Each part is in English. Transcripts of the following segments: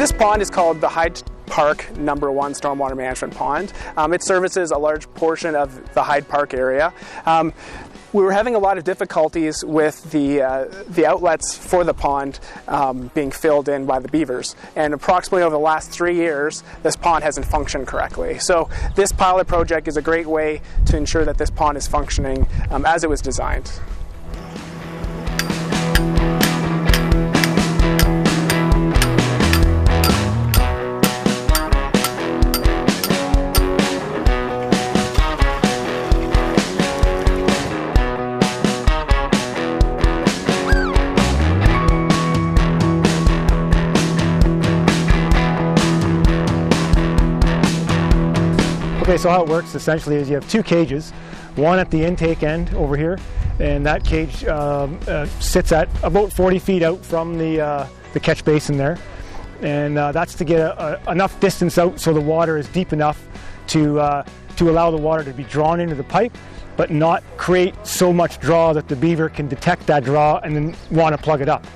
This pond is called the Hyde Park #1 Stormwater Management Pond. It services a large portion of the Hyde Park area. We were having a lot of difficulties with the outlets for the pond being filled in by the beavers, and approximately over the last 3 years this pond hasn't functioned correctly. So this pilot project is a great way to ensure that this pond is functioning as it was designed. Okay, so how it works essentially is you have two cages, one at the intake end over here, and that cage sits at about 40 feet out from the catch basin there, and that's to get enough distance out so the water is deep enough to allow the water to be drawn into the pipe, but not create so much draw that the beaver can detect that draw and then want to plug it up.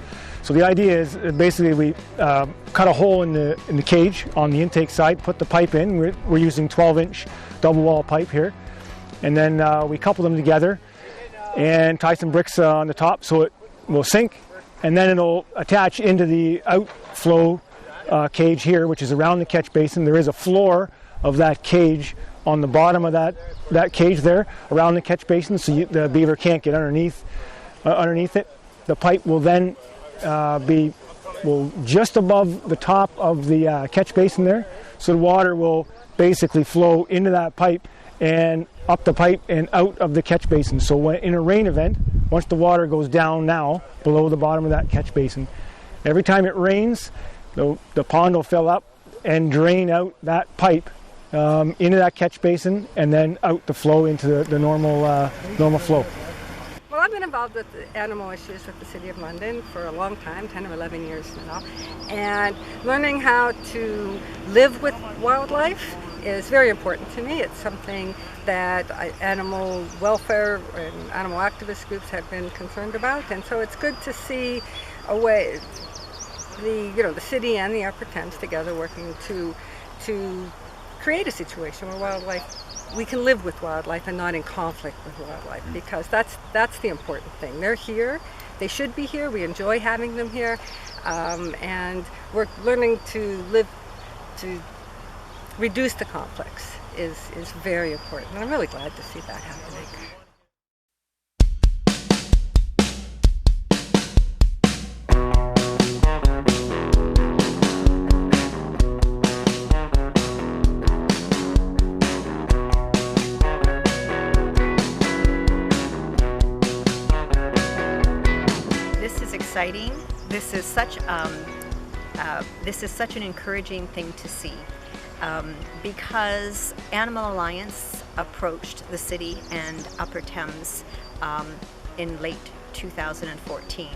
So the idea is basically we cut a hole in the cage on the intake side, put the pipe in. We're using 12-inch double wall pipe here, and then we couple them together and tie some bricks on the top so it will sink, and then it'll attach into the outflow cage here, which is around the catch basin. There is a floor of that cage on the bottom of that cage there around the catch basin, so the beaver can't get underneath it. The pipe will then be just above the top of the catch basin there, so the water will basically flow into that pipe and up the pipe and out of the catch basin. So when, in a rain event, once the water goes down now below the bottom of that catch basin, every time it rains, the pond will fill up and drain out that pipe into that catch basin and then out the flow into the normal flow. Well, I've been involved with animal issues with the City of London for a long time, 10 or 11 years now, and learning how to live with wildlife is very important to me. It's something that animal welfare and animal activist groups have been concerned about, and so it's good to see a way the city and the Upper Thames together working to create a situation where we can live with wildlife and not in conflict with wildlife, because that's the important thing. They're here, they should be here, we enjoy having them here, and we're learning to reduce the conflicts is very important, and I'm really glad to see that happening. Exciting. This is such an encouraging thing to see, because Animal Alliance approached the city and Upper Thames in late 2014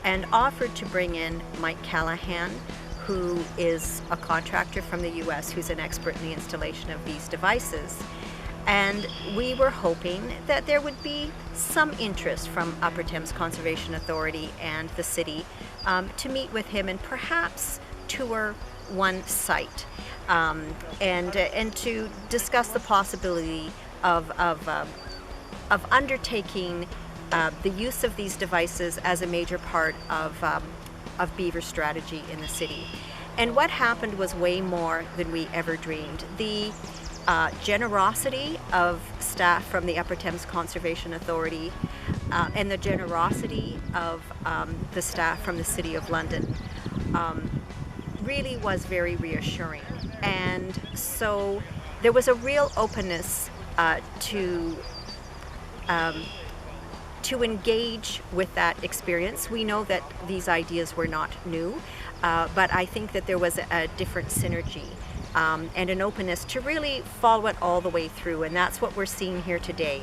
and offered to bring in Mike Callahan, who is a contractor from the US who's an expert in the installation of these devices. And we were hoping that there would be some interest from Upper Thames Conservation Authority and the city to meet with him and perhaps tour one site and to discuss the possibility of undertaking the use of these devices as a major part of beaver strategy in the city. And what happened was way more than we ever dreamed. The generosity of staff from the Upper Thames Conservation Authority and the generosity of the staff from the City of London really was very reassuring. And so there was a real openness to engage with that experience. We know that these ideas were not new, but I think that there was a different synergy and an openness to really follow it all the way through, and that's what we're seeing here today.